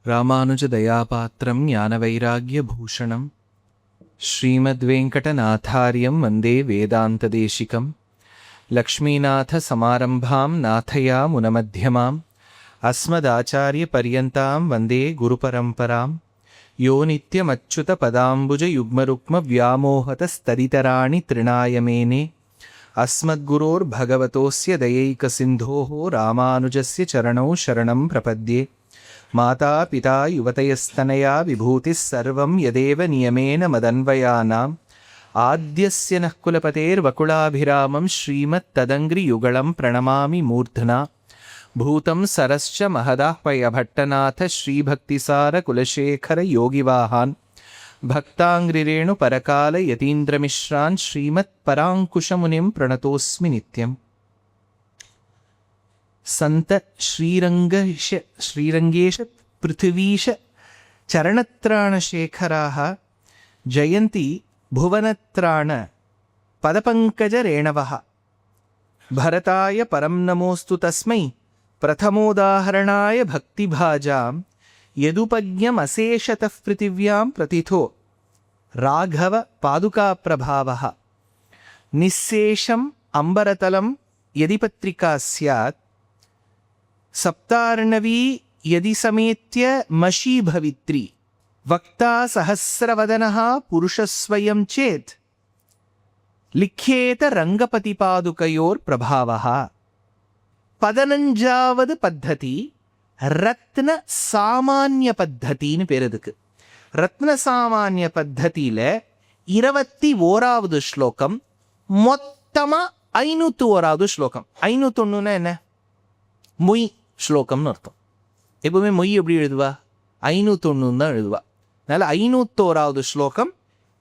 ராமானுஜதயாபாத்திரம் ஞானவைராக்யபூஷணம் ஸ்ரீமத்வேங்கடநாதார்யம் வந்தே வேதாந்ததேசிகம் லக்ஷ்மீநாதசமாரம்பாம் நாதயாமுனமத்யமாம் அஸ்மதாச்சாரியபர்யந்தாம் வந்தே குருபரம்பராம் யோ நித்யமச்சுதபதாம்புஜயுக்மருக்மவ்யாமோஹதஸ்ததிதராணி த்ரிணாய மேனே अस्मद्गुरोर्भगवतोस्य दयैकसिन्धोः रामानुजस्य चरणौ शरणं प्रपद्ये माता पिता युवतयस्तनया विभूतिः सर्वं यदेव नियमेन मदन्वयानाम् आद्यस्य नः कुलपतेर्वकुलाभिरामं श्रीमत्तदङ्घ्रियुगलं प्रणमामि मूर्ध्ना भूतं सरश्च महदाह्वयभट्टनाथ श्रीभक्तिसारकुलशेखरयोगिवाहान् भक्ताङ्घ्रिरेणु परकाल यतीन्द्रमिश्रान् श्रीमत्पराङ्कुशमुनिं प्रणतोऽस्मि नित्यम् संत श्रीरंगेश पृथ्वीश चरणत्राणशेखराः जयन्ति भुवनत्राण पदपङ्कजरेणवः भरताय परं नमोऽस्तु तस्मै प्रथमोदाहरणाय भक्तिभाजां यदुपज्ञमशेषतः पृथिव्यां प्रतिथो राघव पादुकाप्रभावः निःशेषम् अम्बरतलं यदि पत्रिका स्यात् सप्तार्णवी यदि समेत्य मशी भवित्री वक्ता सहस्रवदनः पुरुषस्वयं चेत् लिख्येत रङ्गपतिपादुकयोर्प्रभावः पदनञ्जावद् पद्धति ரத்ன சாமானிய பத்தத்தின்னு பேர் அதுக்கு. ரத்ன சாமானிய பத்ததியில 21வது ஸ்லோகம், மொத்தமா 501வது ஸ்லோகம். 501ன்னா என்ன? மொய் ஸ்லோகம்னு அர்த்தம். எப்பவுமே மொய் எப்படி எழுதுவா? 501 தான் எழுதுவா. அதனால 501வது ஸ்லோகம்.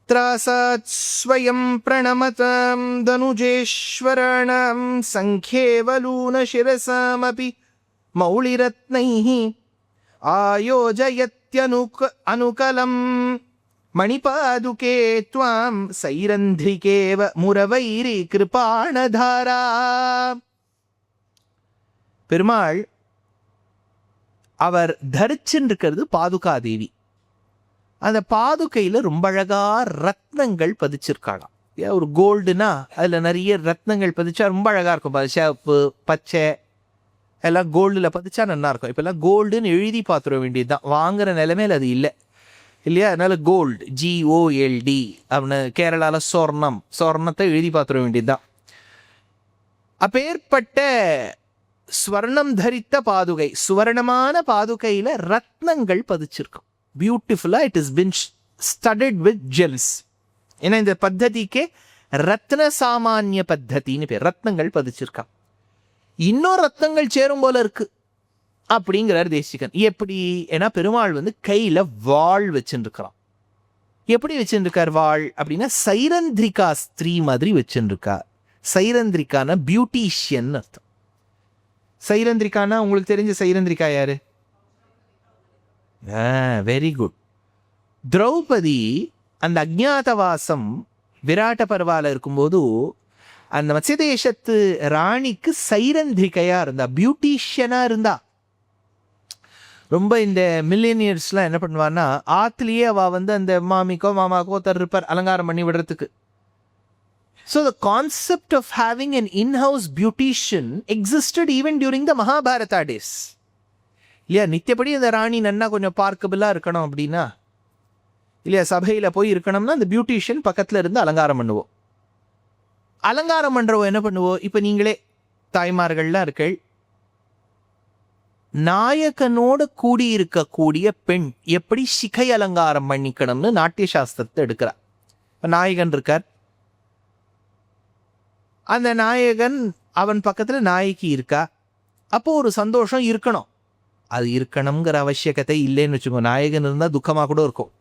த்ராசாத் ஸ்வயம் பிரணமதம் தனுஜேஸ்வரணம் சங்கேவலூன சிரசாமபி मौलिरत्नैः आयोजयत्यनुकलं मणिपादुके त्वां सैरन्ध्रिकेव मुरवैरि कृपाणधारा. பெருமாள் அவர் தரிச்சின்றிருக்கிறது பாதுகாதேவி. அந்த பாதுகையில் ரொம்ப அழகா ரத்னங்கள் பதிச்சிருக்காளாம். ஒரு கோல்டுனா அதில் நிறைய ரத்னங்கள் பதிச்சா ரொம்ப அழகா இருக்கும். சிவப்பு, பச்சை எல்லாம் கோல்டில் பதிச்சா நல்லா இருக்கும். இப்போல்லாம் கோல்டுன்னு எழுதி பார்த்துட வேண்டியது தான். வாங்குகிற நிலைமையில் அது இல்லை இல்லையா? அதனால் கோல்டு, GOLD அப்படின்னு கேரளாவில் சொர்ணத்தை எழுதி பார்த்துட வேண்டியது தான். அப்பேற்பட்ட ஸ்வர்ணம் தரித்த பாதுகை, சுவர்ணமான பாதுகையில் ரத்னங்கள் பதிச்சிருக்கும். பியூட்டிஃபுல்லாக it is been studded with gems. ஏன்னா இந்த பத்ததிக்கே ரத்ன சாமானிய பத்தத்தின்னு பேர். ரத்னங்கள் பதிச்சிருக்கான். இன்னொரு ரத்னங்கள் சேரும் போல இருக்கு அப்படிங்கிறார் தேசிகன். எப்படி? ஏன்னா பெருமாள் கையில வாள் வச்சுருக்கிறான். எப்படி வச்சுருக்கார் வாள் அப்படின்னா சைரந்திரிகா ஸ்திரீ மாதிரி வச்சுருக்கார். சைரந்திரிக்கான பியூட்டிஷியன் அர்த்தம். சைரந்திரிக்கானா உங்களுக்கு தெரிஞ்ச சைரந்திரிகா யாரு? Very good. திரௌபதி அந்த அஜ்ஞாதவாசம் விராட்ட பர்வால இருக்கும்போது அந்த மத்ய தேசத்து ராணிக்கு சைரந்திரிகையா இருந்தா, பியூட்டிஷியனா இருந்தா. ரொம்ப இந்த மில்லியனியர்ஸ்லாம் என்ன பண்ணுவான்னா, ஆத்துலேயே அவ அந்த மாமிக்கோ மாமாக்கோ இருப்பார் அலங்காரம் பண்ணி விடுறதுக்கு. So the concept of having an inhouse beautician existed even during the Mahabharata days இல்லையா? நித்தியப்படி அந்த ராணி நன்னா கொஞ்சம் பார்க்கபிளாக இருக்கணும் அப்படின்னா இல்லையா, சபையில் போய் இருக்கணும்னா அந்த பியூட்டிஷியன் பக்கத்தில் இருந்து அலங்காரம் பண்ணுவோம். அலங்காரம் பண்ணுறவோ என்ன பண்ணுவோம்? இப்போ நீங்களே தாய்மார்கள்லாம் இருக்கள், நாயகனோடு கூடியிருக்கக்கூடிய பெண் எப்படி சிகை அலங்காரம் பண்ணிக்கணும்னு நாட்டிய சாஸ்திரத்தை எடுக்கிறார். இப்போ நாயகன் இருக்கார், அந்த நாயகன் அவன் பக்கத்தில் நாயகி இருக்கா. அப்போது ஒரு சந்தோஷம் இருக்கணும். அது இருக்கணுங்கிற அவசியகத்தை இல்லைன்னு வச்சுக்கோங்க. நாயகன் இருந்தால் துக்கமாக கூட இருக்கும்.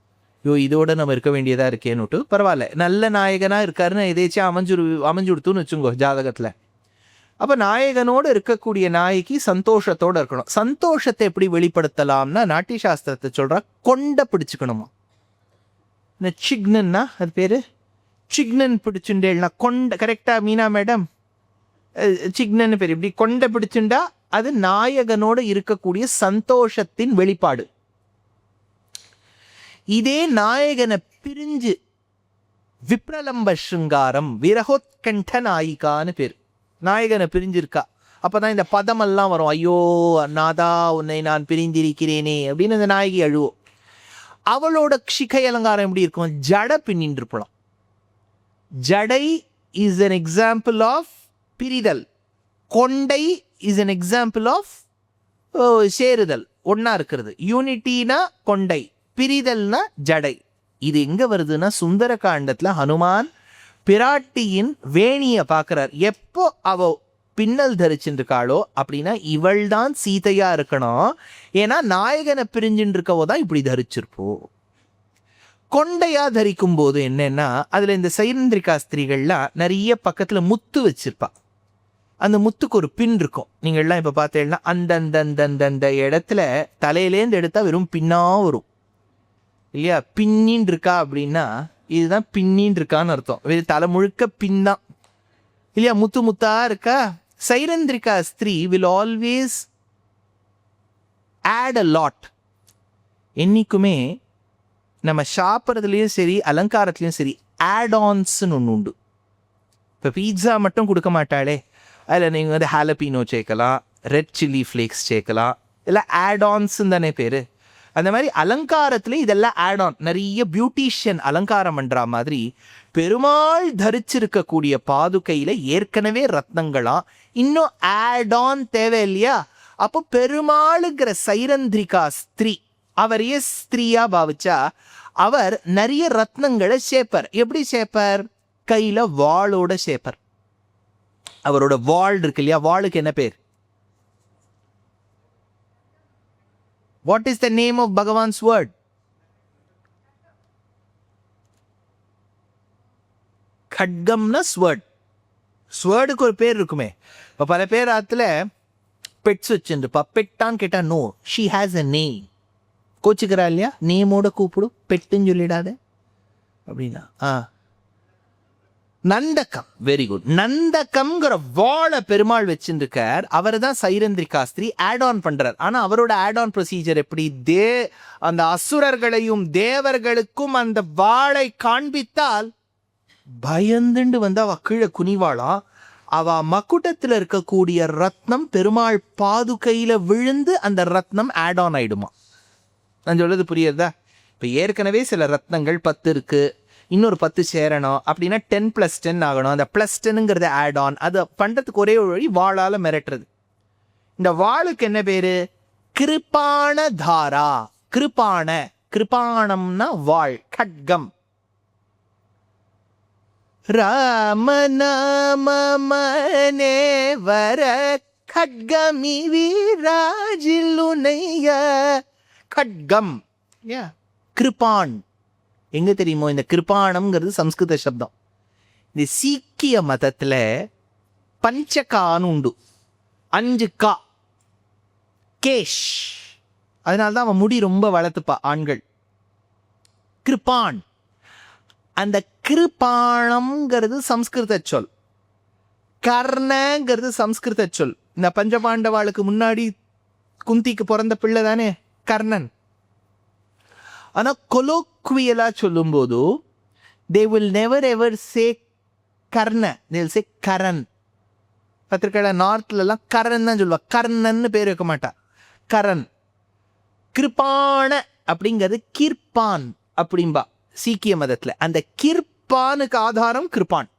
ஐயோ இதோட நம்ம இருக்க வேண்டியதாக இருக்கேன்னுட்டு பரவாயில்ல, நல்ல நாயகனாக இருக்காருன்னு எதேச்சும் அமைஞ்சுடுத்துன்னு வச்சுங்கோ ஜாதகத்தில். அப்போ நாயகனோடு இருக்கக்கூடிய நாயகி சந்தோஷத்தோடு இருக்கணும். சந்தோஷத்தை எப்படி வெளிப்படுத்தலாம்னா நாட்டிய சாஸ்திரத்தை சொல்கிறா, கொண்டை பிடிச்சிக்கணுமா. இந்த சிக்னன்னா அது பேர் சிக்னன் பிடிச்சுண்டேன்னா கொண்டை. கரெக்டாக மீனா மேடம்? சிக்னன்னு பேர். இப்படி கொண்டை பிடிச்சுண்டா அது நாயகனோடு இருக்கக்கூடிய சந்தோஷத்தின் வெளிப்பாடு. இதே நாயகனை பிரிஞ்சு விப்ரலம்ப ஸ்ருங்காரம், விரகோத்கண்ட நாயிகான்னு பேர். நாயகனை பிரிஞ்சிருக்கா, அப்பதான் இந்த பதமெல்லாம் வரும். ஐயோ நாதா உன்னை நான் பிரிந்திருக்கிறேனே அப்படின்னு அந்த நாயகி அழுவோம். அவளோட சிகை அலங்காரம் எப்படி இருக்கும்? ஜட பின்னின்று இருப்பலாம். ஜடை இஸ் an எக்ஸாம்பிள் ஆஃப் பிரிதல். கொண்டை இஸ் an எக்ஸாம்பிள் ஆஃப் சேருதல், ஒன்னா இருக்கிறது. யூனிட்டினா கொண்டை, பிரிதல்னா ஜடை. இது எங்க வருதுன்னா சுந்தர காண்டத்துல ஹனுமான் பிராட்டியின் வேணிய பார்க்கிறார். எப்போ அவ பின்னல் தரிச்சுருக்காளோ அப்படின்னா இவள் தான் சீதையா இருக்கணும். ஏன்னா நாயகனை பிரிஞ்சுட்டு இருக்கவோ தான் இப்படி தரிச்சிருப்போ. கொண்டையா தரிக்கும் போது என்னன்னா அதுல இந்த சைரந்திரிகா ஸ்திரீகள்லாம் நிறைய பக்கத்துல முத்து வச்சிருப்பா. அந்த முத்துக்கு ஒரு பின் இருக்கும். நீங்கள்லாம் இப்ப பார்த்தீங்கன்னா அந்த இடத்துல தலையிலேருந்து எடுத்தா வெறும் பின்னா வரும் இல்லையா? பின்னின்னு இருக்கா அப்படின்னா இதுதான் பின்னின்னு இருக்கான்னு அர்த்தம். வெறும் தலை முழுக்க பின் தான் இல்லையா? முத்து முத்தா இருக்கா. சைரந்திரிகா ஸ்திரீ will always add a lot. என்னைக்குமே நம்ம சாப்பிட்றதுலையும் சரி அலங்காரத்துலையும் சரி ஆட் ஆன்ஸ்ன்னு ஒன்று உண்டு. இப்போ பீட்சா மட்டும் கொடுக்க மாட்டாளே, அதில் நீங்கள் வந்து ஹாலபீனோ சேர்க்கலாம், ரெட் சில்லி ஃப்ளேக்ஸ் சேர்க்கலாம், இதெல்லாம் ஆட் ஆன்ஸ்ன்னு தானே பேர். அந்த மாதிரி அலங்காரத்துலேயும் இதெல்லாம் ஆட் ஆன். நிறைய பியூட்டிஷியன் அலங்காரம் பண்ணுற மாதிரி பெருமாள் தரிச்சிருக்கக்கூடிய பாதுகையில் ஏற்கனவே ரத்னங்களாம், இன்னும் ஆட் ஆன் தேவை இல்லையா? அப்போ பெருமாளுங்கிற சைரந்திரிகா ஸ்திரீ, அவரையே ஸ்திரீயா பாவிச்சா அவர் நிறைய ரத்னங்களை சேர்ப்பார். எப்படி சேர்ப்பார்? கையில வாளோட சேர்ப்பார். அவரோட வாள் இருக்கு இல்லையா? வாளுக்கு என்ன பேர்? What is the name of Bhagavan's word? खड्गம்னா ஸ்வர்ட். ஸ்வர்டுக்கு ஒரு பேர் இருக்குமே. இப்போ பல பேர் ஆத்துல பெட்ஸ் வச்சுருப்பா. பெட்டான்னு கேட்டா no, she has a name. கோச்சிக்கிறா இல்லையா? நேமோட கூப்பிடு, பெட்டுன்னு சொல்லிடாத அப்படின்னா. Nandakam, very good. நந்தகம்ங்கிற வாழை பெருமாள் வச்சுருக்கார். அவர் தான் சைரந்திரிகா ஸ்திரீ ஆட் ஆன் பண்றார். ஆனா அவரோட ஆட் ஆன் ப்ரொசீஜர் எப்படி? அந்த அசுரர்களையும் தேவர்களுக்கும் அந்த வாளை காண்பித்தால் பயந்துண்டு வந்து அவ கீழே குனிவாளா. அவ மக்குட்டத்தில் இருக்கக்கூடிய ரத்னம் பெருமாள் பாதுகையில விழுந்து அந்த ரத்னம் ஆட் ஆன் ஆயிடுமா. நான் சொல்றது புரியுறதா? இப்போ ஏற்கனவே சில ரத்னங்கள் 10 இருக்கு, இன்னொரு 10 சேரணும் அப்படின்னா 10+10 ஆகணும். அந்த +10ங்கிறது ஆட் ஆன். அதை பண்றதுக்கு ஒரே ஒரு வழி வாளால மிரட்டுறது. இந்த வாளுக்கு என்ன பேரு? கிருபாண தாரா. கிருபாண, கிருபாணம்னா வாள், खड्गம். ராமநாமமனே வர खड्गமி வீராஜில்லுனைய. खड्गம், கிருபான். எங்க தெரியுமோ? இந்த கிருபாணம்ங்கிறது சம்ஸ்கிருத சப்தம். இந்த சீக்கிய மதத்துல பஞ்சகான்னு உண்டு. 5 கா கேஷ். அதனால்தான் அவன் முடி ரொம்ப வளர்த்துப்பா ஆண்கள். கிருபான். அந்த கிருபாணம்ங்கிறது சம்ஸ்கிருத சொல். கர்ணங்கிறது சம்ஸ்கிருத சொல். இந்த பஞ்சபாண்டவாளுக்கு முன்னாடி குந்திக்கு பிறந்த பிள்ளை தானே கர்ணன். ஆனா கொலோக்வியலா சொல்லும் போது they will never ever say Karna, they will say Karan. பத்திரிக்கையில நார்த்ல எல்லாம் கரண் தான் சொல்லுவா, கர்ணன்னு பேர் வைக்க மாட்டா, கரண். கிருபாண அப்படிங்கிறது கிர்பான் அப்படின்பா சீக்கிய மதத்துல. அந்த கிர்பானுக்கு ஆதாரம் கிருபான்.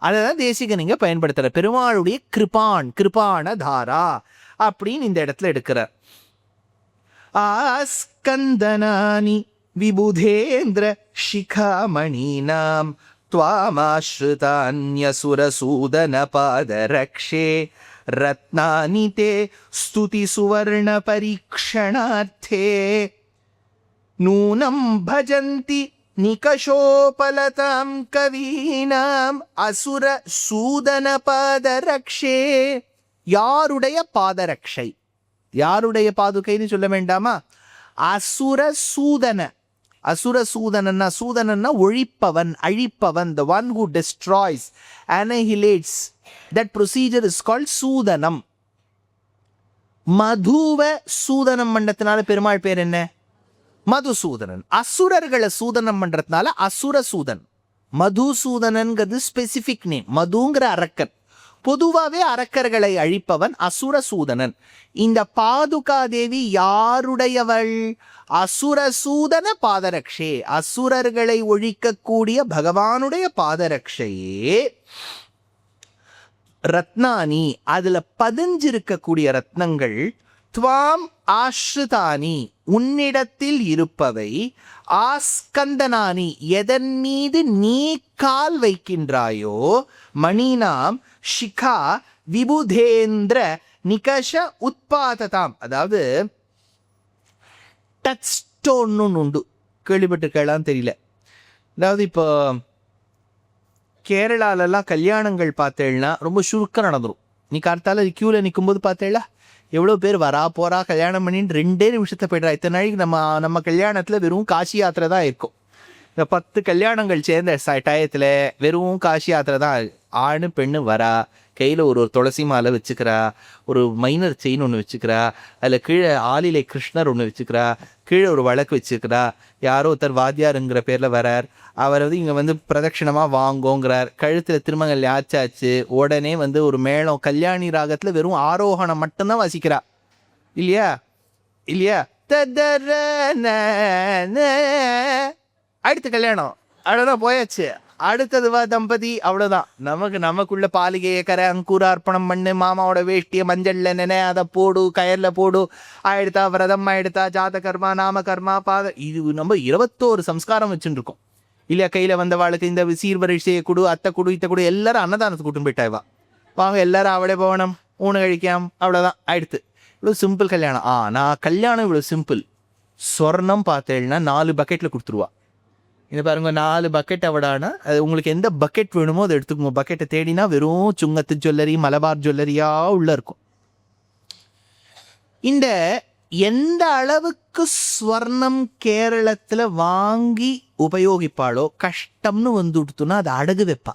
அதான் தேசிக நீங்க பயன்படுத்துற பெருமாளுடைய கிருபான், கிருபான தாரா அப்படின்னு இந்த இடத்துல எடுக்கிறார். ஆஸ்கந்தனானி விபுதேந்திர சிகாமணீனாம் த்வாமாஸ்ருதான்யசுரசூதன பாதரக்ஷே ரத்னானி தே ஸ்துதி சுவர்ண பரீக்ஷணார்த்தே நூனம் பஜந்தி நிகஷோபலதாம் கவீனாம் அசுர சூதன பாதரக்ஷே. யாருடைய பாதரக்ஷை? யாருடைய பாதுகைன்னு சொல்ல வேண்டாமா? அசுர சூதன. அசுர சூதனன்னா, சூதனன்னா ஒழிப்பவன், அழிப்பவன், the one who destroys, annihilates. That procedure is called சூதனம். மதுவ சூதனம் மண்டத்தினால Perumal பேர் என்ன? மதுசூதனன். அசுரர்களை சூதனம் பண்றதுனால அசுரசூதன். மதுசூதனன்கிறது ஸ்பெசிபிக் நேம். மதுங்கிற அரக்கன். பொதுவாகவே அரக்கர்களை அழிப்பவன் அசுரசூதனன். இந்த பாதுகா தேவி யாருடையவள்? அசுரசூதன பாதரக்ஷே. அசுரர்களை ஒழிக்கக்கூடிய பகவானுடைய பாதரக்ஷையே. ரத்னானி, அதுல பதிஞ்சிருக்கக்கூடிய ரத்னங்கள். துவாம் ஆஸ்ருதானி, உன்னிடத்தில் இருப்பவை. ஆஸ்கந்தனானி, எதன் மீது நீ கால் வைக்கின்றாயோ. மணினாம் ஷிகா விபுதேந்திர நிகஷ உட்பாததாம். அதாவது டச் ஸ்டோன்னு உண்டு, கேள்விப்பட்டிருக்கலாம் தெரியல. அதாவது இப்போ கேரளாலெல்லாம் கல்யாணங்கள் பார்த்தேன்னா ரொம்ப சுருக்கம் நடந்துடும். நீ கார்த்தால க்யூவில் நிற்கும்போது பார்த்தேல எவ்வளோ பேர் வரா போகிறா கல்யாணம் பண்ணின்னு 2 நிமிஷத்தை போய்ட்றா. இத்தனை நாளைக்கு நம்ம கல்யாணத்தில் வெறும் காசி யாத்திரை தான் இருக்கும். இந்த 10 கல்யாணங்கள் சேர்ந்த டயத்தில் வெறும் காசி யாத்திரை தான். ஆணு பெண்ணு வரா, கையில் ஒரு துளசி மாலை வச்சுக்கிறா, ஒரு மைனர் செயின் ஒன்று வச்சுக்கிறா, அதில் கீழே ஆலிலை கிருஷ்ணர் ஒன்று வச்சுக்கிறா, கீழே ஒரு வழக்கு வச்சுக்கிறா. யாரோ ஒருத்தர் வாத்தியாருங்கிற பேரில் வரார். அவர் இங்கே பிரதட்சிணமாக வாங்கோங்கிறார். கழுத்தில் திருமங்கல் ஆச்சாச்சு. உடனே ஒரு மேளம் கல்யாணி ராகத்தில் வெறும் ஆரோகணம் மட்டும்தான் வாசிக்கிறா. இல்லையா இல்லையா அடுத்த கல்யாணம் அவ்வளோதான், போயாச்சு. அடுத்தது தம்பதி, அவ்வளோதான். நமக்குள்ள பாலிகையை கரை அங்கூர அர்ப்பணம் பண்ணு, மாமாவோட வேஷ்டியை மஞ்சள்ல நினை, அதை போடு, கயரில் போடு, ஆயிடுத்தா விரதம் ஆயிடுத்தா, ஜாத கர்மா நாம கர்மா பாத, இது நம்ம 21 சம்ஸ்காரம் வச்சுட்டு இருக்கோம் இல்லையா. கையில் வந்தவாளுக்கு இந்த சீர்வரிசையை கொடு, அத்தை கொடு, இத்தை கொடு, எல்லாரும் அன்னதானத்துக்கு கூட்டும் போயிட்டாய்வா. வாங்க எல்லாரும் அவளே போகணும், ஊனு கழிக்காம, அவ்வளோதான் ஆயிடுத்து. இவ்வளோ சிம்பிள் கல்யாணம். நான் கல்யாணம் இவ்வளோ சிம்பிள். சொர்ணம் பார்த்தேன்னா 4 பக்கெட்டில் கொடுத்துருவா. இந்த பாருங்க 4 பக்கெட் அவடானா, அது உங்களுக்கு எந்த பக்கெட் வேணுமோ அதை எடுத்துக்கோங்க. பக்கெட்டை தேடினா வெறும் சுங்கத்து ஜுவல்லரி, மலபார் ஜுவல்லரியா உள்ள இருக்கும். இந்த எந்த அளவுக்கு ஸ்வர்ணம் கேரளத்தில் வாங்கி உபயோகிப்பாளோ கஷ்டம்னு வந்துடுத்துனா அதை அடகு வைப்பா.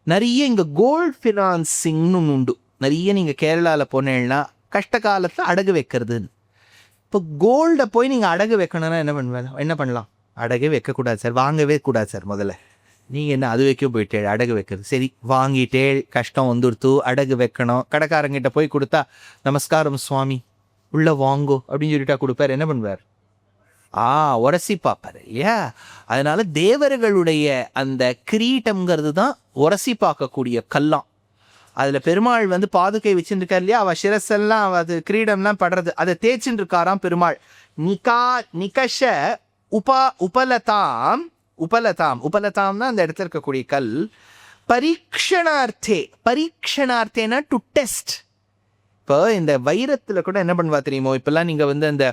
நிறைய இங்கே கோல்டு ஃபினான்சிங்னு உண்டு. நிறைய நீங்கள் கேரளாவில் போனேன்னா கஷ்ட காலத்தில் அடகு வைக்கிறதுன்னு. இப்போ கோல்டை போய் நீங்கள் அடகு வைக்கணும்னா என்ன பண்ணலாம்? அடகு வைக்கக்கூடாது சார், வாங்கவே கூடாது சார். முதல்ல நீங்கள் என்ன அது வைக்க போயிட்டே அடகு வைக்கிறது. சரி வாங்கிட்டே கஷ்டம் வந்துடுத்து, அடகு வைக்கணும். கடைக்காரங்கிட்ட போய் கொடுத்தா நமஸ்காரம் சுவாமி உள்ள வாங்கோ அப்படின்னு சொல்லிட்டா கொடுப்பார். என்ன பண்ணுவார்? உரசி பார்ப்பார் இல்லையா. அதனால தேவர்களுடைய அந்த கிரீட்டம்ங்கிறது தான் உரசி பார்க்கக்கூடிய கல்லாம். அதில் பெருமாள் பாதுகை வச்சுட்டு இருக்கார் இல்லையா, அவள் சிரசெல்லாம் அது கிரீடம்லாம் படுறது, அதை தேய்ச்சின்னு இருக்காராம் பெருமாள். நிகஷ உபலதாம் உபலதாம்னா அந்த இடத்துல இருக்கக்கூடிய கல். பரீட்சணார்த்தேனா டு டெஸ்ட். இப்போ இந்த வைரத்தில் கூட என்ன பண்ணுவா தெரியுமோ, இப்போல்லாம் நீங்கள் அந்த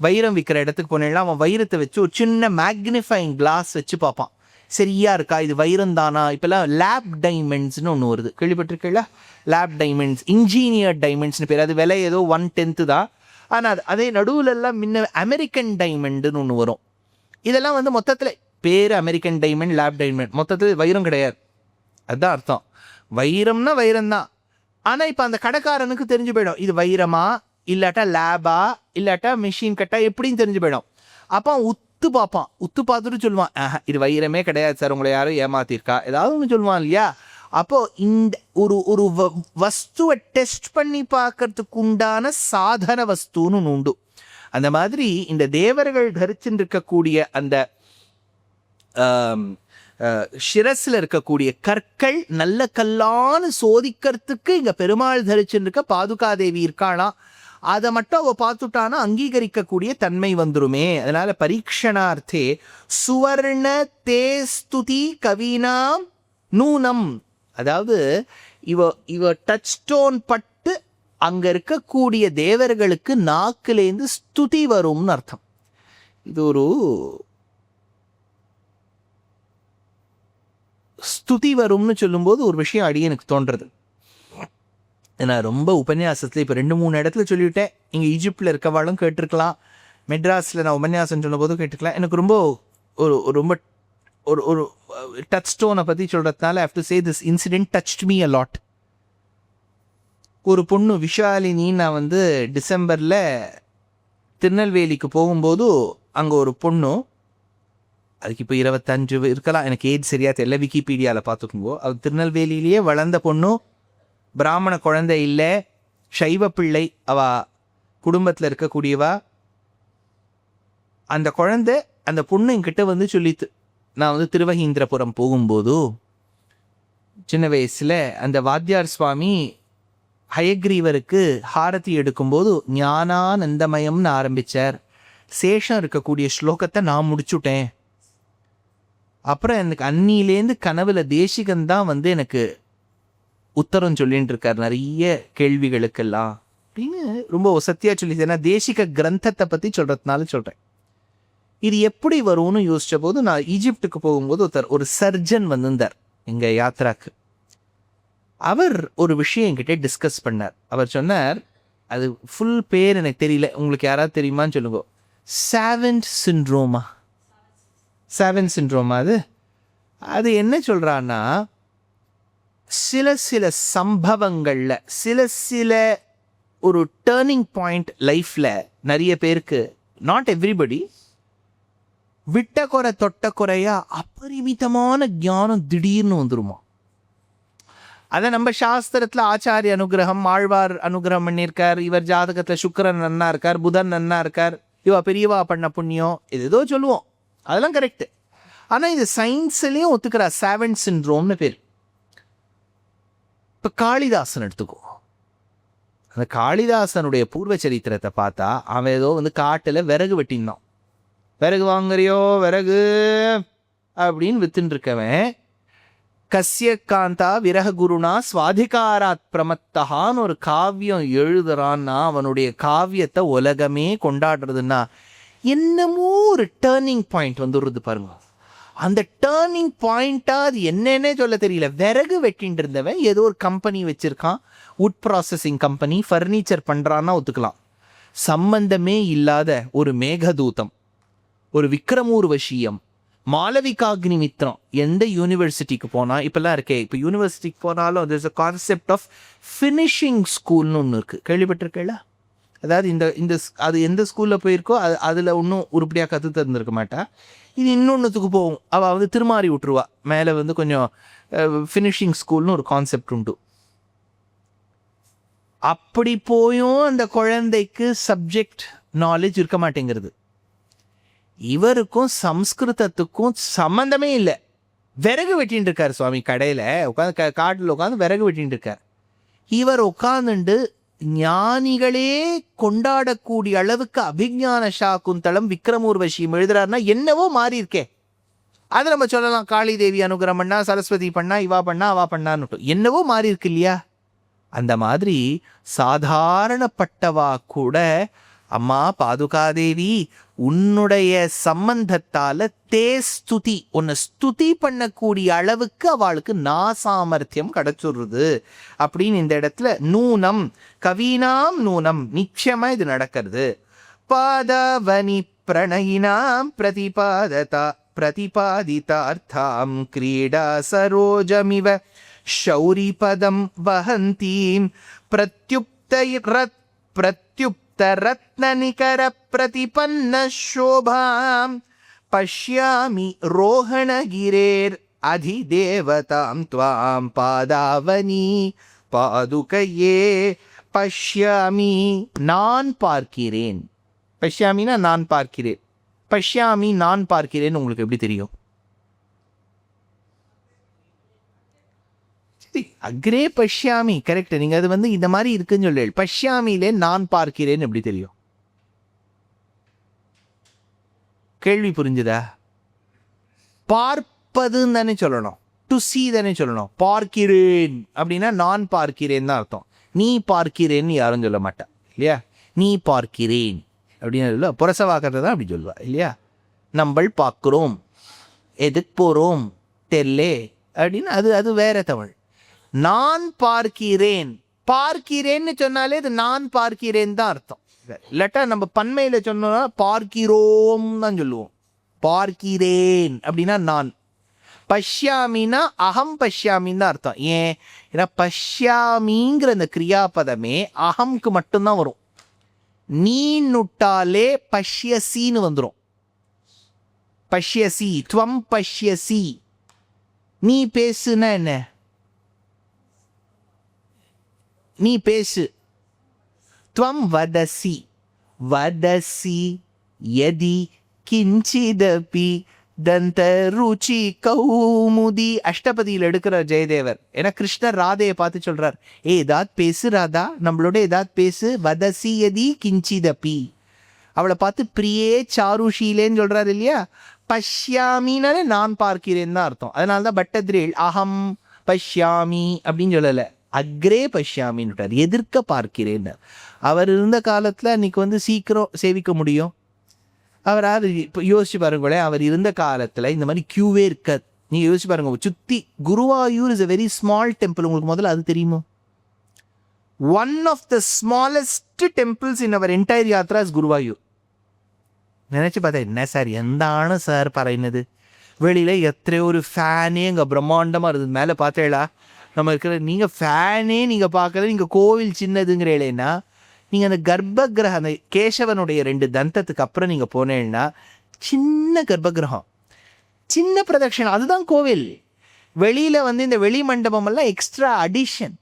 வைரம் விற்கிற இடத்துக்கு போனீங்கன்னா அவன் வைரத்தை வச்சு ஒரு சின்ன மேக்னிஃபைங் கிளாஸ் வச்சு பார்ப்பான், சரியா இருக்கா, இது வைரம் தானா. இப்போல்லாம் லேப் டைமண்ட்ஸ்னு ஒன்று வருது, கேள்விப்பட்டிருக்கீங்களா? லேப் டைமண்ட்ஸ், இன்ஜீனியர்ட் டைமண்ட்ஸ்னு பேர். அது விலை ஏதோ 1/10 தான். ஆனால் அதே நடுவுலெல்லாம் முன்ன அமெரிக்கன் டைமண்டுன்னு ஒன்று வரும். இதெல்லாம் மொத்தத்தில் பேர் அமெரிக்கன் டைமண்ட், லேப் டைமண்ட், மொத்தத்தில் வைரம் கிடையாது. அதுதான் அர்த்தம். வைரம்னா வைரம் தான். ஆனால் இப்போ அந்த கடைக்காரனுக்கு தெரிஞ்சு போயிடும் இது வைரமா இல்லாட்டா லேபா இல்லாட்டா மிஷின் கட்டா எப்படின்னு தெரிஞ்சு போயிடும். அப்போ உத்து பார்ப்பான். உத்து பார்த்துட்டு சொல்லுவான், இது வைரமே கிடையாது சார், உங்களை யாரும் ஏமாத்திருக்கா, ஏதாவது ஒன்று சொல்லுவான் இல்லையா. அப்போ இந்த ஒரு வஸ்துவை டெஸ்ட் பண்ணி பார்க்கறதுக்கு உண்டான சாதன வஸ்துன்னு உண்டு. அந்த மாதிரி இந்த தேவர்கள் தரிச்சுட்டு இருக்கக்கூடிய அந்த சிரஸில் இருக்கக்கூடிய கற்கள் நல்ல கல்லான்னு சோதிக்கிறதுக்கு இங்கே பெருமாள் தரிச்சுட்டு இருக்க பாதுகாதேவி இருக்காளாம். அதை மட்டும் அவள் பார்த்துட்டானா அங்கீகரிக்கக்கூடிய தன்மை வந்துருமே. அதனால பரீட்சணார்த்தே சுவர்ண தே ஸ்துதி கவினாம் நூனம். அதாவது இவ டச் ஸ்டோன் பட்டு அங்கே இருக்கக்கூடிய தேவர்களுக்கு நாக்குலேருந்து ஸ்துதி வரும்னு அர்த்தம். இது ஒரு ஸ்துதி வரும்னு சொல்லும்போது ஒரு விஷயம் அடியே எனக்கு தோன்றது. நான் ரொம்ப உபன்யாசத்தில் இப்போ 2-3 இடத்துல சொல்லிவிட்டேன். இங்கே ஈஜிப்டில் இருக்கவாளும் கேட்டிருக்கலாம், மெட்ராஸில் நான் உபன்யாசம் சொல்லும்போதும் கேட்டுக்கலாம். எனக்கு ரொம்ப ரொம்ப ஒரு டச் ஸ்டோனை பற்றி சொல்கிறதுனால I have to say this incident touched me a lot. ஒரு பொண்ணு விஷாலினி நான் டிசம்பரில் திருநெல்வேலிக்கு போகும்போது அங்கே ஒரு பொண்ணு, அதுக்கு இப்போ 25 இருக்கலாம், எனக்கு ஏஜ் சரியா தெரியல, விக்கிபீடியாவில் பார்த்துக்குங்கோ. அது திருநெல்வேலியிலேயே வளர்ந்த பொண்ணு, பிராமண குழந்தை இல்லை, சைவ பிள்ளை, அவ குடும்பத்தில் இருக்கக்கூடியவா. அந்த குழந்தை அந்த பொண்ணு என்கிட்ட வந்து சொல்லித்து, நான் வந்து திருவகீந்திரபுரம் போகும்போது சின்ன வயசில் அந்த வாத்தியார் சுவாமி ஹயக்ரீவருக்கு ஹாரதி எடுக்கும்போது ஞானானந்தமயம்னு ஆரம்பித்தார். சேஷம் இருக்கக்கூடிய ஸ்லோகத்தை நான் முடிச்சுட்டேன். அப்புறம் எனக்கு அன்னிலேருந்து கனவுல தேசிகன்தான் வந்து எனக்கு உத்தரம் சொல்லிட்டு இருக்கார் நிறைய கேள்விகளுக்கெல்லாம் அப்படின்னு ரொம்ப ஒசத்தியாக சொல்லி. ஏன்னா தேசிக கிரந்தத்தை பற்றி சொல்கிறதுனால சொல்கிறேன். இது எப்படி வரும்னு யோசித்த போது, நான் ஈஜிப்டுக்கு போகும்போது ஒரு சர்ஜன் வந்திருந்தார் எங்கள் யாத்ராக்கு. அவர் ஒரு விஷயம் என்கிட்ட டிஸ்கஸ் பண்ணார். அவர் சொன்னார், அது ஃபுல் பேர் எனக்கு தெரியல, உங்களுக்கு யாராவது தெரியுமான்னு சொல்லுங்க. சாவன்ட் சிண்ட்ரோமா, சாவன்ட் சிண்ட்ரோமா. அது என்ன சொல்கிறான்னா, சில சம்பவங்களில் சில ஒரு டேர்னிங் பாயிண்ட் லைஃப்பில் நிறைய பேருக்கு, நாட் எவ்ரிபடி, விட்ட குறை தொட்ட குறையா அபரிமிதமான ஞானம் திடீர்னு வந்துருமா. அதை நம்ம சாஸ்திரத்தில் ஆச்சாரிய அனுகிரகம், ஆழ்வார் அனுகிரகம் பண்ணியிருக்கார், இவர் ஜாதகத்தில் சுக்கிரன் நன்னா இருக்கார், புதன் நன்னா இருக்கார், இவா பெரியவா பண்ண புண்ணியம், ஏதோ சொல்லுவோம், அதெல்லாம் கரெக்டு. ஆனால் இது சயின்ஸ்லேயும் ஒத்துக்கிறா, சாவன்ட் சிண்ட்ரோம்னு பேர். இப்போ காளிதாசன் எடுத்துக்கோ. அந்த காளிதாசனுடைய பூர்வ சரித்திரத்தை பார்த்தா, அவன் ஏதோ வந்து காட்டில் விறகு வெட்டினான். விறகு வாங்குறியோ விறகு அப்படின்னு வித்துன்னு இருக்கவன், கஸ்ய காந்தா விரக குருனா ஸ்வாதிகாராத் பிரமத்தகான்னு ஒரு காவியம் எழுதுறான்னா, அவனுடைய காவியத்தை உலகமே கொண்டாடுறதுன்னா என்னமோ ஒரு டேர்னிங் பாயிண்ட் வந்துடுறது பாருங்க. அந்த டேர்னிங் பாயிண்டா அது என்னன்னே சொல்ல தெரியல. விறகு வெட்டின்னு இருந்தவன் ஏதோ ஒரு கம்பெனி வச்சிருக்கான், வுட் ப்ராசஸிங் கம்பெனி, ஃபர்னிச்சர் பண்ணுறான்னா ஒத்துக்கலாம். சம்பந்தமே இல்லாத ஒரு மேகதூதம், ஒரு விக்ரமூர்வஷியம், மாளவிகாக்னி மித்ரம், எந்த யூனிவர்சிட்டிக்கு போனால் இப்போல்லாம் இருக்கே, இப்போ யூனிவர்சிட்டிக்கு போனாலும் there's a concept of finishing ஸ்கூல்னு ஒன்று இருக்குது, கேள்விப்பட்டிருக்கேளா? அதாவது அது எந்த ஸ்கூலில் போயிருக்கோ அதில் ஒன்றும் உருப்படியாக கற்று தந்துருக்க மாட்டா. இது இன்னொன்றுத்துக்கு போகும், அவள் வந்து திருமாறி விட்டுருவா, மேலே வந்து கொஞ்சம் ஃபினிஷிங் ஸ்கூல்னு ஒரு கான்செப்ட் உண்டு. அப்படி போயும் அந்த குழந்தைக்கு சப்ஜெக்ட் நாலேஜ் இருக்க மாட்டேங்கிறது. இவருக்கும் சம்ஸ்கிருதத்துக்கும் சம்பந்தமே இல்லை. விறகு வெட்டின்னு இருக்கார் சுவாமி, கடையில் உட்காந்து காட்டில் உட்காந்து விறகு வெட்டின்னு இருக்கார். இவர் உட்காந்துண்டு ஞானிகளே கொண்டாடக்கூடிய அளவுக்கு அபிஞான சாகுந்தலம் விக்ரமூர்வசியம் எழுதுறாருன்னா என்னவோ மாறி இருக்கே. அதை நம்ம சொல்லலாம், காளி தேவி அனுகிரகம் பண்ணா, சரஸ்வதி பண்ணா, இவா பண்ணா, அவா பண்ணான்னு என்னவோ மாறி இருக்கு இல்லையா? அந்த மாதிரி சாதாரணப்பட்டவா கூட, அம்மா பாதுகாதேவி உன்னுடைய சம்பந்தத்தால ஸ்துதி, உன்னை ஸ்துதி பண்ணக்கூடிய அளவுக்கு அவளுக்கு சாமர்த்தியம் கிடைச்சுடுறது அப்படின்னு இந்த இடத்துல நூனம் கவீனாம் நூனம் நிச்சயமா இது நடக்கிறது. பாதவனி பிரணயினாம் பிரதிபாதிதார்த்தாம் கிரீடா சரோஜமிவ ஷௌரிபதம் வஹந்தீம் பிரத்யுப்தரத்னநிகர பிரதிபன்ன சோபாம் பஷ்யாமி ரோஹணகிரேர் அதிதேவதாம் த்வாம் பாதாவனி பாதுகையே பஷ்யாமி, நான் பார்க்கிறேன். பஷ்யாமினா நான் பார்க்கிறேன், பஷ்யாமி நான் பார்க்கிறேன். உங்களுக்கு எப்படி தெரியும்? அக்ரே பஷ்யாமி, கரெக்ட். நீங்க அது வந்து இந்த மாதிரி இருக்குன்னு சொல்லு. பஷ்யாமிலே நான் பார்க்கிறேன் எப்படி தெரியும்? கேள்வி புரிஞ்சுதா? பார்ப்பதுன்னு தானே சொல்லணும், டு சி தானே சொல்லணும். பார்க்கிறேன் அப்படின்னா நான் பார்க்கிறேன் தான் அர்த்தம். நீ பார்க்கிறேன்னு யாரும் சொல்ல மாட்டா இல்லையா? நீ பார்க்கிறேன் அப்படின்னு சொல்ல, புரசவாக்கிறத தான் அப்படி சொல்லுவா இல்லையா? நம்மள் பார்க்குறோம், எதுக்கு போகிறோம் தெல்லே அப்படின்னு அது வேற தமிழ். நான் பார்க்கிறேன், பார்க்கிறேன்னு சொன்னாலே அது நான் பார்க்கிறேன் தான் அர்த்தம். இல்லாட்டா நம்ம பன்மையில் சொன்னோம்னா பார்க்கிறோம் தான் சொல்லுவோம். பார்க்கிறேன் அப்படின்னா நான். பஷ்யாமின்னா அகம் பஷ்யாமின்னு தான் அர்த்தம். ஏன்னா பஷ்யாமிங்கிற அந்த கிரியாபதமே அகம்க்கு மட்டும்தான் வரும். நீன்னுட்டாலே பஷ்யசின்னு வந்துடும். பஷ்யசி, துவம் பஷ்யசி. நீ பேசுனா என்ன? நீ பேசு. துவம் வதசி, வதசி யதி கிஞ்சிதபி தந்த ருச்சி கௌமுதி. அஷ்டபதியில் எடுக்கிற ஜெயதேவர். ஏன்னா கிருஷ்ணர் ராதையை பார்த்து சொல்றார், ஏதாவது பேசு ராதா, நம்மளோட ஏதாவது பேசு. வதசி யதி கிஞ்சிதபி. அவளை பார்த்து பிரியே சாருஷீலேன்னு சொல்றாரு இல்லையா. பஷ்யாமின்னு நான் பார்க்கிறேன் தான் அர்த்தம். அதனால தான் பட்டத்ரீல் அகம் பஷ்யாமி அப்படின்னு சொல்லலை, அக்ரே பஷ்யாமின்னு விட்டார், எதிர்க்க பார்க்கிறேன். அவர் இருந்த காலத்தில் அன்றைக்கி சீக்கிரம் சேவிக்க முடியும். அவர் இப்போ யோசிச்சு பாருங்களேன், அவர் இருந்த காலத்தில் இந்த மாதிரி க்யூவே இருக்காது. நீங்கள் யோசிச்சு பாருங்க, சுற்றி Guruvayur is a very small temple. உங்களுக்கு முதல்ல அது தெரியுமோ? One of the smallest temples in our entire yatra is Guruvayur. நினச்சி பார்த்தா என்ன சார், எந்தானு சார் പറയുന്നത്? வெளியில் எத்தனையோ ஒரு ஃபேனே இங்கே பிரம்மாண்டமாக இருக்குது. மேலே பார்த்தேளா நம்ம இருக்கிற, நீங்கள் ஃபேனே நீங்கள் பார்க்கல, நீங்கள் கோவில் சின்னதுங்கிறீங்களேன்னா, நீங்கள் அந்த கர்ப்பகிரகம், அந்த கேசவனுடைய 2 தந்தத்துக்கு அப்புறம் நீங்கள் போனேன்னா சின்ன கர்ப்பகிரகம், சின்ன பிரதட்சணம், அதுதான் கோவில். வெளியில் இந்த வெளி மண்டபமெல்லாம் எக்ஸ்ட்ரா அடிஷன்.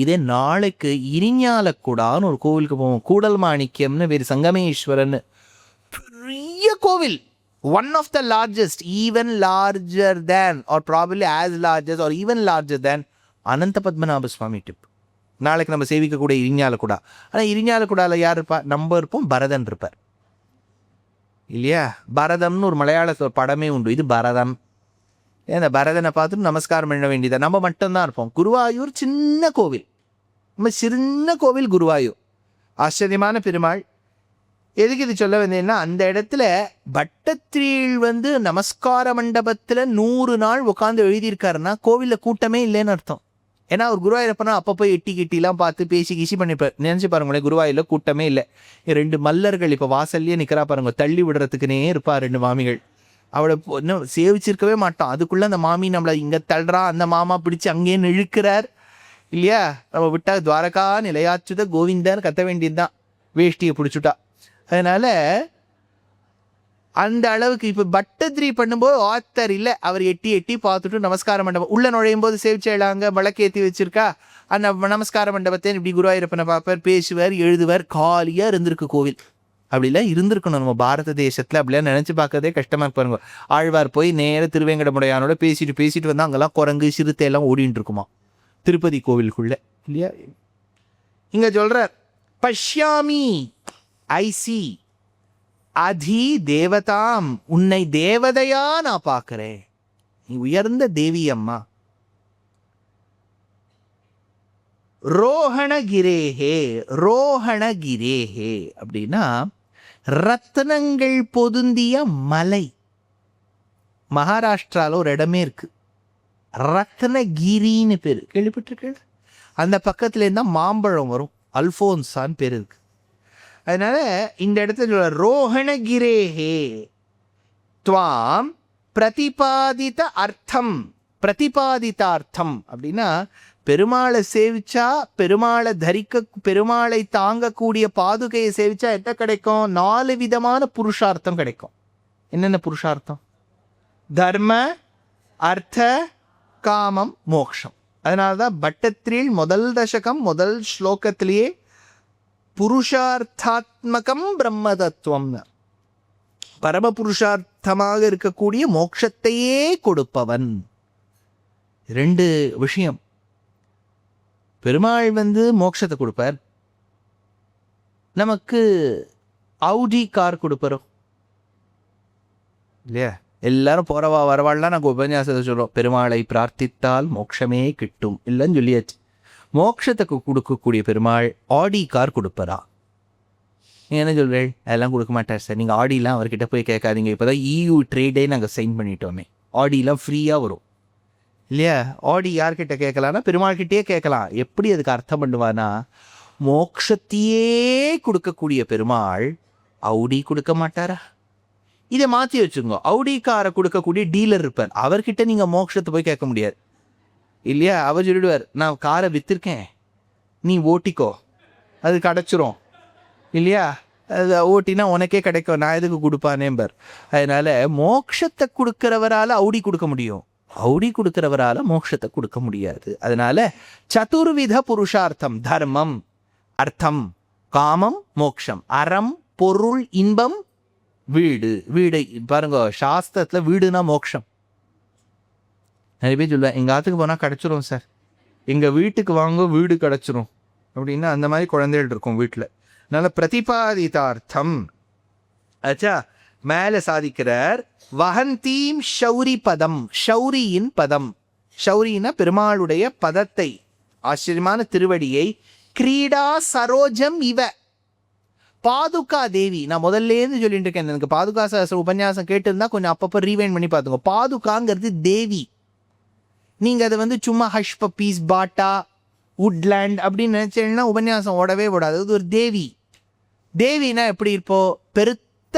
இதே நாளைக்கு இரிஞாலக்கூடான்னு ஒரு கோவிலுக்கு போவோம். கூடல் மாணிக்கம்னு வேறு சங்கமேஸ்வரன் பெரிய கோவில், one of the largest, even larger than or probably as largest or even larger than Anantha Padmanabha Swamy டிப். நாளைக்கு நம்ம சேவிக்கக்கூடிய இரிஞாலக்கூடா. ஆனால் இரிஞாலக்கூடாவில் யார் இருப்பா? நம்ம இருப்போம், பரதன் இருப்பார் இல்லையா. பரதம்னு ஒரு மலையாள படமே உண்டு, இது பரதம். அந்த பரதனை பார்த்துட்டு நமஸ்காரம் பண்ண வேண்டியதான். நம்ம மட்டும்தான் இருப்போம். குருவாயூர் சின்ன கோவில், நம்ம சின்ன கோவில் குருவாயூர். ஆச்சரியமான பெருமாள். எதுக்கு இது சொல்ல வந்தேன்னா, அந்த இடத்துல பட்டத்திரீள் நமஸ்கார மண்டபத்தில் 100 நாள் உட்காந்து எழுதியிருக்காருன்னா கோவிலில் கூட்டமே இல்லைன்னு அர்த்தம். ஏன்னா அவர் குருவாயூரப்பனா அப்போ போய் எட்டி கிட்டிலாம் பார்த்து பேசி கிசி பண்ணிப்பார். நினச்சி பாருங்களேன், குருவாயூரில் கூட்டமே இல்லை. 2 மல்லர்கள் இப்போ வாசல்லையே நிற்கிறா பாருங்க, தள்ளி விடுறதுக்குன்னே இருப்பார் 2 மாமிகள். அவளை இன்னும் சேவிச்சிருக்கவே மாட்டோம். அதுக்குள்ளே அந்த மாமி நம்மளை இங்கே தள்ளுறா, அந்த மாமா பிடிச்சி அங்கேயே இழுக்கிறார் இல்லையா. நம்ம விட்டால் துவாரகா நிலையாச்சுத கோவிந்தான்னு கத்த வேண்டியது தான், வேஷ்டியை பிடிச்சுட்டா. அதனால் அந்த அளவுக்கு இப்போ பட்டத்ரி பண்ணும்போது ஆத்தர் இல்லை, அவர் எட்டி எட்டி பார்த்துட்டு நமஸ்கார மண்டபம் உள்ளே நுழையும் போது சேவிச்சேலாங்க விளக்கேற்றி வச்சிருக்கா. அந்த நமஸ்கார மண்டபத்தை இப்படி குருவாயூரப்பனை பார்ப்பார், பேசுவார், எழுதுவார். காலியாக இருந்திருக்கு கோவில். அப்படிலாம் இருந்திருக்கணும் நம்ம பாரத தேசத்தில். அப்படிலாம் நினச்சி பார்க்கறதே கஷ்டமாக இருப்பாருங்க. ஆழ்வார் போய் நேராக திருவேங்கடமுடையானோட பேசிட்டு வந்தால் அங்கெல்லாம் குரங்கு சிறுத்தை எல்லாம் ஓடிட்டு இருக்குமா திருப்பதி கோவிலுக்குள்ளே இல்லையா. இங்கே சொல்கிறார், பஷ்யாமி ஐசி அதி தேவதாம், உன்னை தேவதையா நான் பார்க்குறேன், நீ உயர்ந்த தேவி அம்மா. ரோஹணகிரேஹே, ரோஹணகிரேஹே அப்படின்னா ரத்னங்கள் பொருந்திய மலை. மகாராஷ்டிராவில் ஒரு இடமே இருக்கு, ரத்னகிரின்னு பேர், கேள்விப்பட்டிருக்கேன். அந்த பக்கத்துல இருந்தால் மாம்பழம் வரும், அல்ஃபோன்சான்னு பேர் இருக்கு. அதனால இந்த இடத்துல ரோஹணகிரேஹே துவாம் பிரதிபாதித அர்த்தம். பிரதிபாதிதார்த்தம் அப்படின்னா பெருமாளை சேவிச்சா, பெருமாளை பெருமாளை தாங்கக்கூடிய பாதுகையை சேவிச்சா என்ன கிடைக்கும்? 4 விதமான புருஷார்த்தம் கிடைக்கும். என்னென்ன புருஷார்த்தம்? தர்ம, அர்த்த, காமம், மோக்ஷம். அதனால தான் பட்டத்ரீல் முதல் தசகம் முதல் ஸ்லோகத்திலேயே புருஷார்த்தாத்மகம் பிரம்ம தத்துவம்னு, பரம புருஷார்த்தமாக இருக்கக்கூடிய மோட்சத்தையே கொடுப்பவன். 2 விஷயம். பெருமாள் மோட்சத்தை கொடுப்பார், நமக்கு அவுடி கார் கொடுப்பறோம் இல்லையா. எல்லாரும் போறவா வரவாள்லாம் நாங்கள் உபன்யாசத்தை சொல்கிறோம், பெருமாளை பிரார்த்தித்தால் மோட்சமே கிட்டும் இல்லைன்னு சொல்லியாச்சு. மோட்சத்துக்கு கொடுக்கக்கூடிய பெருமாள் ஆடி கார் கொடுப்பறா. நீங்கள் என்ன சொல்கிறேன்? அதெல்லாம் கொடுக்க மாட்டார் சார், நீங்கள் ஆடிலாம் அவர்கிட்ட போய் கேட்காதீங்க, இப்போ தான் EU ட்ரேடே நாங்கள் சைன் பண்ணிட்டோமே, ஆடிலாம் ஃப்ரீயாக வரும் இல்லையா. ஆடி யார்கிட்ட கேட்கலான்னா பெருமாள்கிட்டயே கேட்கலாம். எப்படி அதுக்கு அர்த்தம் பண்ணுவானா, மோட்சத்தையே கொடுக்கக்கூடிய பெருமாள் அவுடி கொடுக்க மாட்டாரா? இதை மாற்றி வச்சுக்கோங்க. அவுடி காரை கொடுக்கக்கூடிய டீலர் இருப்பார், அவர்கிட்ட நீங்கள் மோட்சத்தை போய் கேட்க முடியாது இல்லையா. அவர் சொல்லிடுவார், நான் காரை விற்றுருக்கேன், நீ ஓட்டிக்கோ, அது கிடச்சிரும் இல்லையா? அது ஓட்டினா உனக்கே கிடைக்கும், நான் எதுக்கு கொடுப்பானேம்பர். அதனால மோட்சத்தை கொடுக்கிறவரால் அவுடி கொடுக்க முடியும், அவுடி கொடுக்கிறவரால் மோட்சத்தை கொடுக்க முடியாது. அதனால சதுர்வித புருஷார்த்தம், தர்மம், அர்த்தம், காமம், மோக்ஷம், அறம், பொருள், இன்பம், வீடு. வீடு பாருங்க, சாஸ்திரத்தில் வீடுனா மோட்சம். நிறைய பேர் சொல்லுவேன், எங்கள் ஆற்றுக்கு போனால் கிடச்சிரும் சார், எங்கள் வீட்டுக்கு வாங்க வீடு கிடச்சிரும் அப்படின்னா அந்த மாதிரி குழந்தைகள் இருக்கும் வீட்டில். அதனால பிரதிபாதிதார்த்தம். ஆச்சா, மேலே சாதிக்கிறார் வஹந்தீம் ஷௌரி பதம், ஷௌரியின் பதம். ஷௌரினா பெருமாளுடைய பதத்தை, ஆச்சரியமான திருவடியை. கிரீடா சரோஜம் இவ, பாதுகா தேவி. நான் முதல்லேருந்து சொல்லிட்டு இருக்கேன், எனக்கு பாதுகா உபன்யாசம் கேட்டிருந்தா கொஞ்சம் அப்பப்போ ரீவைண்ட் பண்ணி பார்த்துங்க. பாதுகாங்கிறது தேவி. நீங்கள் அதை சும்மா ஹஷ் பப்பீஸ், பாட்டா, உட்லேண்ட் அப்படின்னு நினச்சேன்னா உபன்யாசம் ஓடவே ஓடாது. அது ஒரு தேவி. தேவினா எப்படி இருப்போ? பெருத்த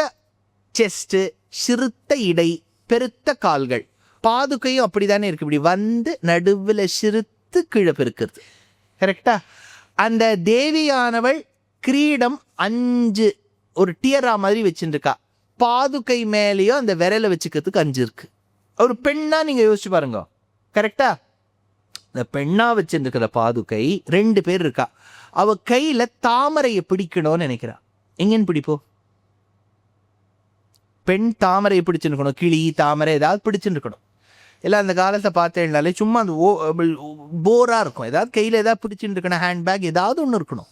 செஸ்ட்டு, சிறுத்த இடை, பெருத்த கால்கள். பாதுகையும் அப்படி தானே இருக்குது, இப்படி வந்து நடுவில் சிறுத்து கீழே பெருக்கிறது. கரெக்டா? அந்த தேவியானவள் கிரீடம் 5 ஒரு டியரா மாதிரி வச்சுருக்கா. பாதுகை மேலேயும் அந்த விரலை வச்சுக்கிறதுக்கு 5 இருக்கு. ஒரு பெண்ணா நீங்கள் யோசிச்சு பாருங்க. கரெக்டா? இந்த பெண்ணா வச்சுருக்கிற பாதுகை 2 பேர் இருக்கா. அவ கையில் தாமரையை பிடிக்கணும்னு நினைக்கிறா. எங்கன்னு பிடிப்போம்? பெண் தாமரையை பிடிச்சுருக்கணும், கிளி தாமரை ஏதாவது பிடிச்சுருக்கணும். எல்லாம் அந்த காலத்தை பார்த்தேன்னாலே சும்மா அந்த போராக இருக்கும். ஏதாவது கையில் ஏதாவது பிடிச்சின்னு இருக்கணும், ஹேண்ட்பேக் ஏதாவது ஒன்று இருக்கணும்.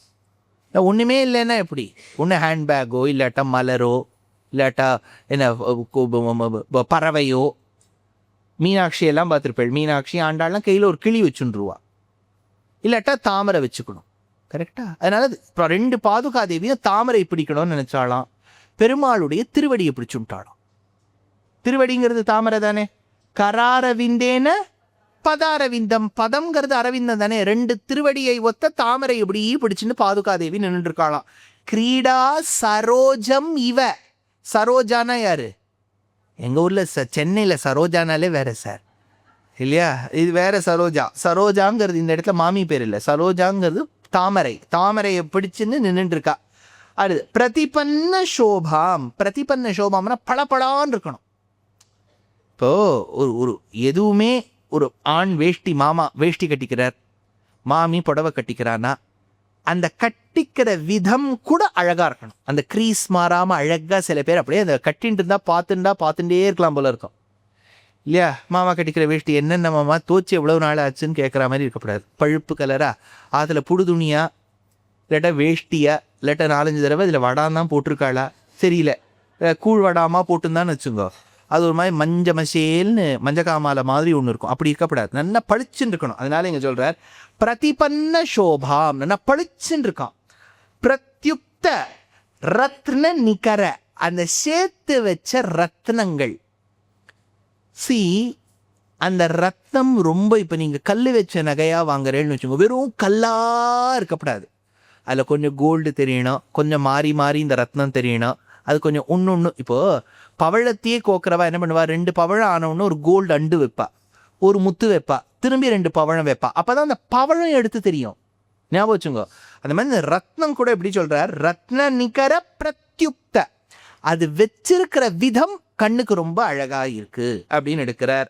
ஒன்றுமே இல்லைன்னா எப்படி? ஒன்று ஹேண்ட்பேக்கோ, இல்லாட்டா மலரோ, இல்லாட்டா என்ன பறவையோ. மீனாட்சி எல்லாம் பார்த்துருப்பேள், மீனாட்சி ஆண்டாள்லாம் கையில் ஒரு கிளி வச்சுருவா, இல்லாட்டா தாமரை வச்சுக்கணும். கரெக்டா? அதனால 2 பாதுகாதேவியும் தாமரை பிடிக்கணும்னு நினைச்சாலாம். பெருமாளுடைய திருவடியை பிடிச்சுட்டாளாம். திருவடிங்கிறது தாமரை தானே. கராரவிந்தேன பதாரவிந்தம், பதம்ங்கிறது அரவிந்தம் தானே. 2 திருவடியை ஒத்த தாமரை இப்படி பிடிச்சுன்னு பாதுகாதேவி நின்றுட்டு இருக்காளாம். கிரீடா சரோஜம் இவ. சரோஜானா யாரு? எங்கள் ஊரில் சென்னையில் சரோஜானாலே வேற சார், இல்லையா? இது வேற சரோஜா. சரோஜாங்கிறது இந்த இடத்துல மாமி பேர் இல்லை, சரோஜாங்கிறது தாமரை. தாமரையை பிடிச்சுன்னு நின்றுட்டு இருக்கா. அது பிரதிபன்ன சோபாம். பிரதிபன்ன சோபாம்னா பளபளான்னு இருக்கணும். இப்போ ஒரு எதுவுமே ஒரு ஆண் வேஷ்டி, மாமா வேஷ்டி கட்டிக்கிறார், மாமி புடவை கட்டிக்கிறான்னா அந்த கட்டிக்கிற விதம் கூட அழகா இருக்கணும். அந்த க்ரீஸ் மாறாம அழகா. சில பேர் அப்படியே அந்த கட்டின்ட்டு இருந்தா பார்த்துட்டே இருக்கலாம் போல இருக்கும், இல்லையா? மாமா கட்டிக்கிற வேஷ்டி என்னென்ன மாமா தோச்சி எவ்வளவு நாள் ஆச்சுன்னு கேட்குற மாதிரி இருக்கக்கூடாது. பழுப்பு கலரா, அதில் புடு துணியா, இல்லாட்டா வேஷ்டியா, இல்லாட்டா 4-5 தடவை இதில் வடான் தான் போட்டிருக்காளா தெரியல, கூழ் வடாமா போட்டுருந்தான்னு வச்சுங்கோ, அது ஒரு மாதிரி மஞ்ச மசேல்னு மஞ்சக்காமால மாதிரி ஒன்று இருக்கும். அப்படி இருக்கக்கூடாது, நல்லா பளிச்சுன்னு இருக்கணும். அதனால இங்கே சொல்கிறார் பிரதிபன்ன சோபாம், நல்லா பளிச்சுன்னு இருக்கான். பிரத்யுக்த ரத்ன நிகர, அந்த சேர்த்து வச்ச ரத்னங்கள். அந்த ரத்னம் ரொம்ப, இப்போ நீங்கள் கல் வச்ச நகையாக வாங்குறேன்னு வச்சுக்கோங்க, வெறும் கல்லாக இருக்கப்படாது. அதில் கொஞ்சம் கோல்டு தெரியணும், கொஞ்சம் மாறி மாறி இந்த ரத்னம் தெரியணும். அது கொஞ்சம் ஒன்று இப்போது பவழத்தையே கோக்குறவா என்ன பண்ணுவா? 2 பவழம் ஆனவுன்னு ஒரு கோல்டு அண்டு வைப்பா, ஒரு முத்து வைப்பா, திரும்பி 2 பவழம் வைப்பா. அப்போ தான் அந்த பவழம் எடுத்து தெரியும். ஞாபகம் வச்சுங்க. அந்த மாதிரி இந்த ரத்னம் கூட எப்படி சொல்கிறார்? ரத்ன நிகர பிரத்யுக்த, அது வச்சிருக்கிற விதம் கண்ணுக்கு ரொம்ப அழகாக இருக்கு அப்படின்னு எடுக்கிறார்.